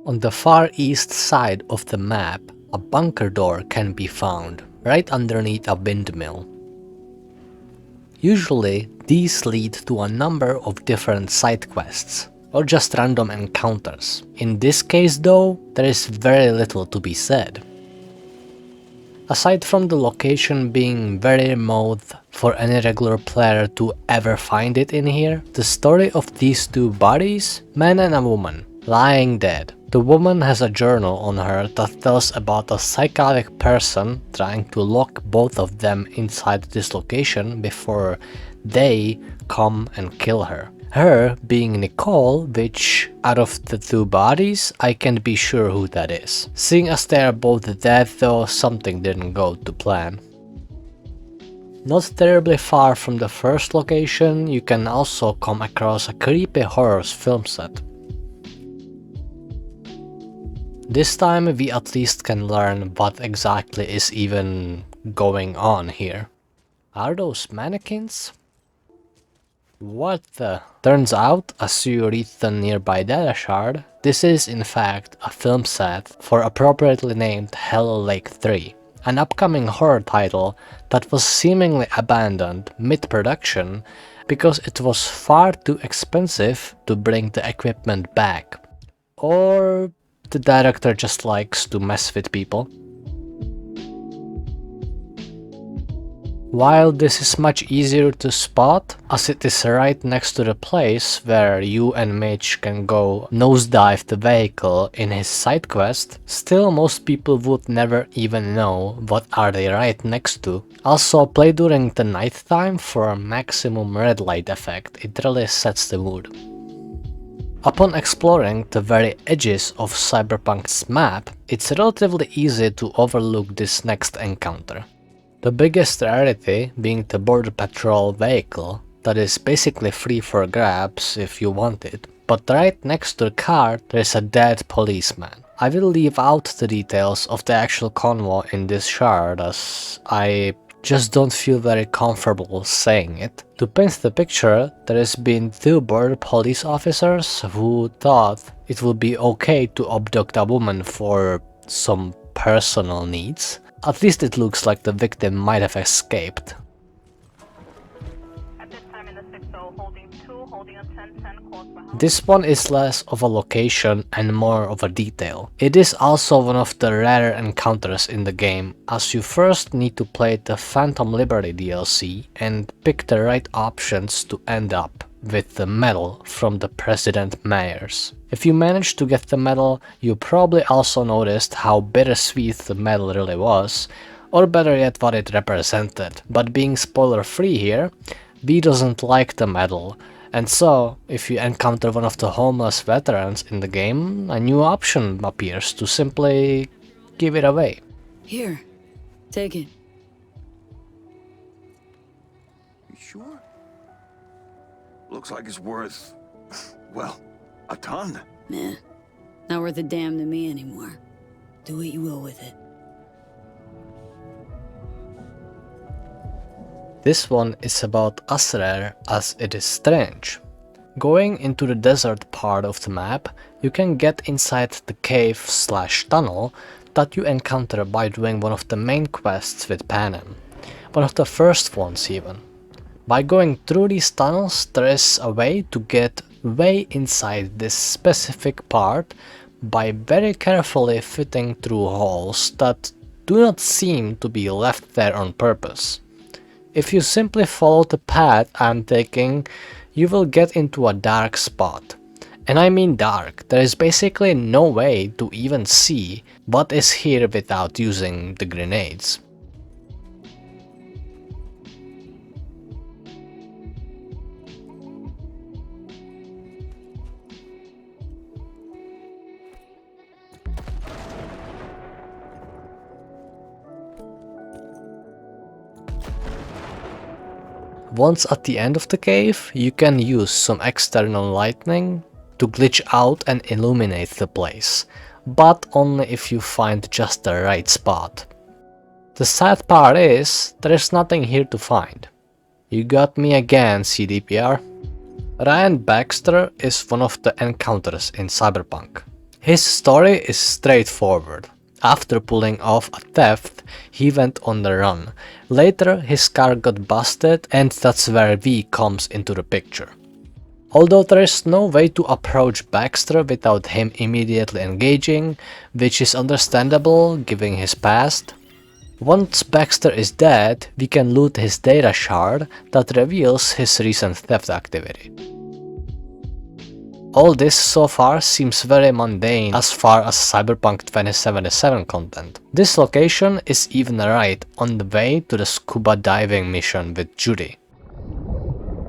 On the far east side of the map, a bunker door can be found, right underneath a windmill. Usually, these lead to a number of different side quests, or just random encounters. In this case though, there is very little to be said. Aside from the location being very remote for any regular player to ever find it in here, the story of these two bodies, man and a woman, lying dead. The woman has a journal on her that tells about a psychotic person trying to lock both of them inside this location before they come and kill her. Her being Nicole, which out of the two bodies, I can't be sure who that is. Seeing as they are both dead though, something didn't go to plan. Not terribly far from the first location, you can also come across a creepy horror film set. This time we at least can learn what exactly is even going on here. Are those mannequins? What the? Turns out, as you read the nearby data shard, this is in fact a film set for appropriately named Hell Lake 3, an upcoming horror title that was seemingly abandoned mid-production because it was far too expensive to bring the equipment back. Or the director just likes to mess with people. While this is much easier to spot, as it is right next to the place where you and Mitch can go nosedive the vehicle in his side quest, still most people would never even know what are they right next to. Also, play during the night time for a maximum red light effect, it really sets the mood. Upon exploring the very edges of Cyberpunk's map, it's relatively easy to overlook this next encounter. The biggest rarity being the Border Patrol vehicle that is basically free for grabs if you want it, but right next to the car there is a dead policeman. I will leave out the details of the actual convoy in this shard as I just don't feel very comfortable saying it. To paint the picture, there has been two border police officers who thought it would be okay to abduct a woman for some personal needs. At least it looks like the victim might have escaped. This one is less of a location and more of a detail. It is also one of the rarer encounters in the game, as you first need to play the Phantom Liberty DLC and pick the right options to end up with the medal from the President Mayors. If you managed to get the medal, you probably also noticed how bittersweet the medal really was, or better yet what it represented. But being spoiler free here, B doesn't like the medal, and so if you encounter one of the homeless veterans in the game, a new option appears to simply give it away. Here, take it. You sure? Looks like it's worth, well, a ton. Nah, not worth a damn to me anymore. Do what you will with it. This one is about as rare as it is strange. Going into the desert part of the map, you can get inside the cave/tunnel that you encounter by doing one of the main quests with Panem. One of the first ones even. By going through these tunnels, there is a way to get way inside this specific part by very carefully fitting through holes that do not seem to be left there on purpose. If you simply follow the path I'm taking, you will get into a dark spot. And I mean dark, there is basically no way to even see what is here without using the grenades. Once at the end of the cave, you can use some external lightning to glitch out and illuminate the place, but only if you find just the right spot. The sad part is, there is nothing here to find. You got me again, CDPR. Ryan Baxter is one of the encounters in Cyberpunk. His story is straightforward. After pulling off a theft, he went on the run. Later, his car got busted, and that's where V comes into the picture. Although there is no way to approach Baxter without him immediately engaging, which is understandable given his past. Once Baxter is dead, we can loot his data shard that reveals his recent theft activity. All this so far seems very mundane as far as Cyberpunk 2077 content. This location is even right on the way to the scuba diving mission with Judy.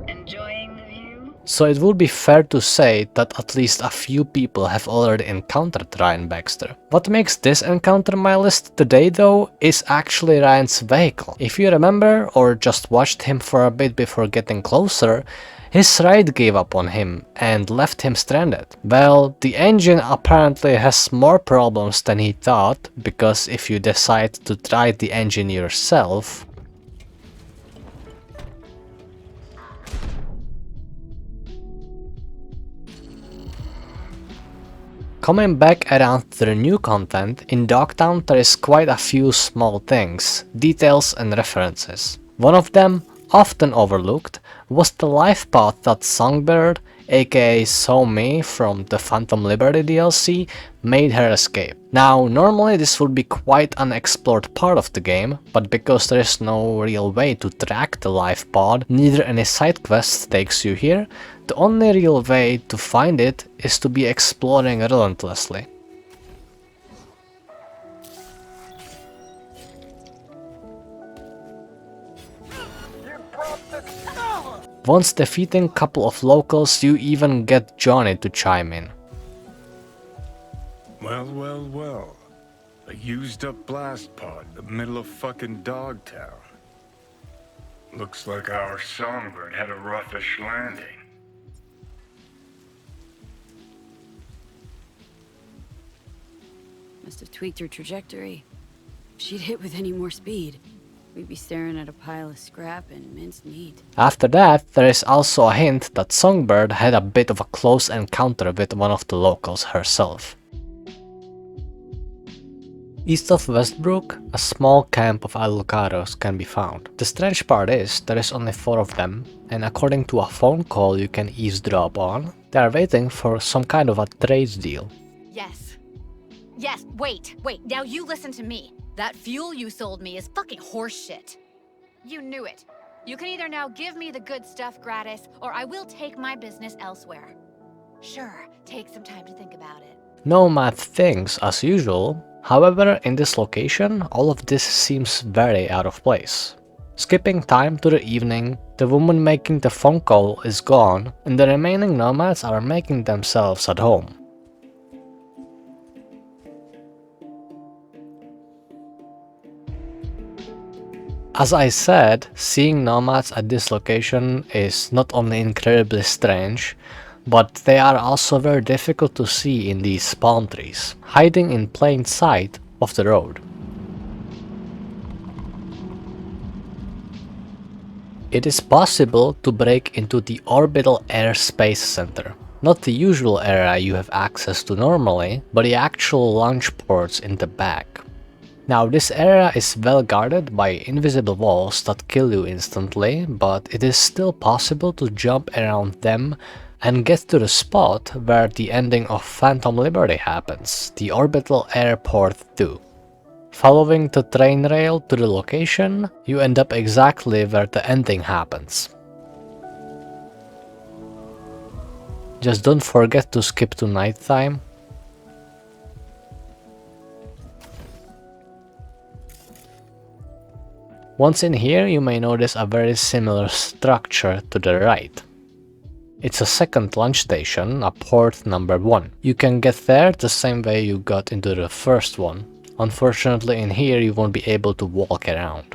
Enjoying the view? So it would be fair to say that at least a few people have already encountered Ryan Baxter. What makes this encounter my list today though is actually Ryan's vehicle. If you remember or just watched him for a bit before getting closer, his ride gave up on him and left him stranded. Well, the engine apparently has more problems than he thought, because if you decide to try the engine yourself, coming back around to the new content, in Dogtown there is quite a few small things, details and references. One of them, often overlooked, was the life path that Songbird, aka So-Mi from the Phantom Liberty DLC, made her escape. Now, normally this would be quite an unexplored part of the game, but because there is no real way to track the life pod, neither any side quest takes you here, the only real way to find it is to be exploring relentlessly. Once defeating a couple of locals, you even get Johnny to chime in. Well. A used up blast pod in the middle of fucking Dogtown. Looks like our Songbird had a roughish landing. Must have tweaked her trajectory. If she'd hit with any more speed, we'd be staring at a pile of scrap and minced meat. After that, there is also a hint that Songbird had a bit of a close encounter with one of the locals herself. East of Westbrook, a small camp of Alucaros can be found. The strange part is, there is only 4 of them, and according to a phone call you can eavesdrop on, they are waiting for some kind of a trade deal. Yes, wait, now you listen to me. That fuel you sold me is fucking horseshit. You knew it. You can either now give me the good stuff gratis, or I will take my business elsewhere. Sure, take some time to think about it. Nomad thinks as usual. However, in this location, all of this seems very out of place. Skipping time to the evening, the woman making the phone call is gone, and the remaining nomads are making themselves at home. As I said, seeing nomads at this location is not only incredibly strange, but they are also very difficult to see in these palm trees, hiding in plain sight of the road. It is possible to break into the Orbital Air Space Center, not the usual area you have access to normally, but the actual launch ports in the back. Now, this area is well guarded by invisible walls that kill you instantly, but it is still possible to jump around them and get to the spot where the ending of Phantom Liberty happens, the Orbital Airport 2. Following the train rail to the location, you end up exactly where the ending happens. Just don't forget to skip to nighttime. Once in here, you may notice a very similar structure to the right. It's a second launch station, a port number 1. You can get there the same way you got into the first one. Unfortunately, in here you won't be able to walk around.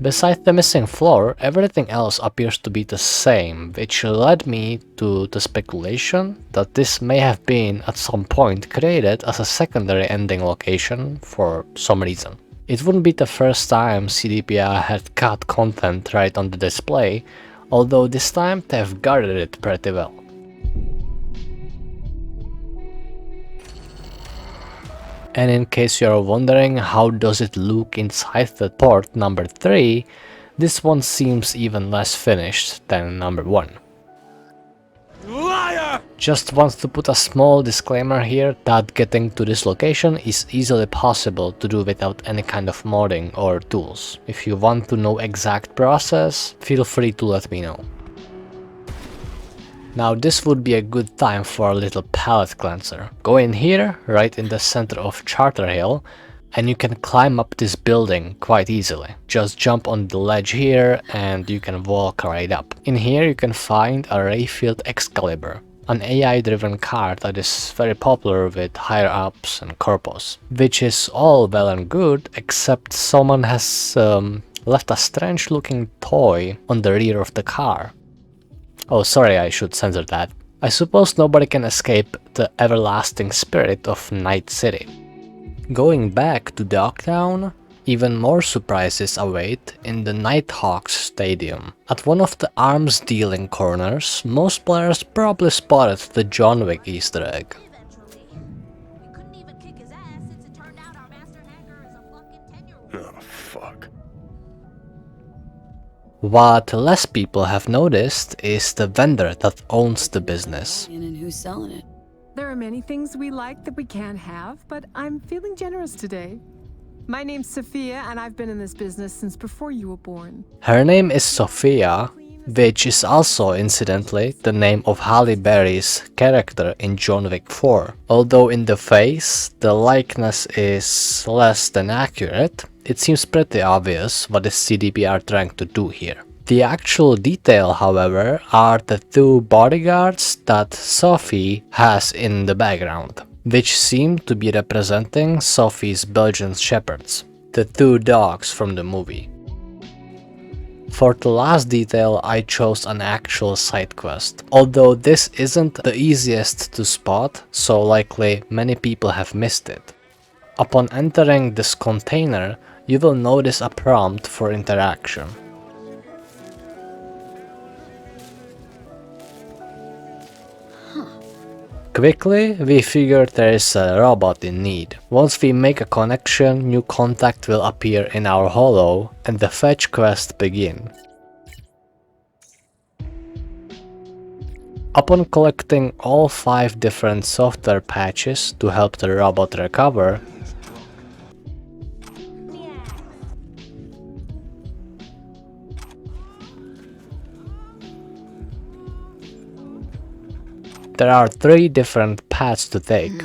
Besides the missing floor, everything else appears to be the same, which led me to the speculation that this may have been at some point created as a secondary ending location for some reason. It wouldn't be the first time CDPR had cut content right on the display, although this time they've guarded it pretty well. And in case you're wondering how does it look inside the port number 3, this one seems even less finished than number 1. Liar! Just want to put a small disclaimer here that getting to this location is easily possible to do without any kind of modding or tools. If you want to know exact process, feel free to let me know. Now this would be a good time for a little palate cleanser. Go in here, right in the center of Charter Hill, and you can climb up this building quite easily. Just jump on the ledge here and you can walk right up. In here you can find a Rayfield Excalibur, an AI-driven car that is very popular with higher ups and corpos, which is all well and good, except someone has left a strange looking toy on the rear of the car. Oh, sorry, I should censor that. I suppose nobody can escape the everlasting spirit of Night City. Going back to Dogtown, even more surprises await in the Nighthawks Stadium. At one of the arms dealing corners, most players probably spotted the John Wick Easter egg. Oh, fuck. What less people have noticed is the vendor that owns the business. And who's selling it? There are many things we like that we can't have, but I'm feeling generous today. My name's Sophia, and I've been in this business since before you were born. Her name is Sophia, which is also, incidentally, the name of Halle Berry's character in John Wick 4. Although in the face, the likeness is less than accurate, it seems pretty obvious what is CDPR trying to do here. The actual detail, however, are the two bodyguards that Sophie has in the background, which seem to be representing Sophie's Belgian Shepherds, the two dogs from the movie. For the last detail, I chose an actual side quest, although this isn't the easiest to spot, so likely many people have missed it. Upon entering this container, you will notice a prompt for interaction. Quickly, we figured there is a robot in need. Once we make a connection, new contact will appear in our holo and the fetch quest begin. Upon collecting all 5 different software patches to help the robot recover, there are 3 different paths to take.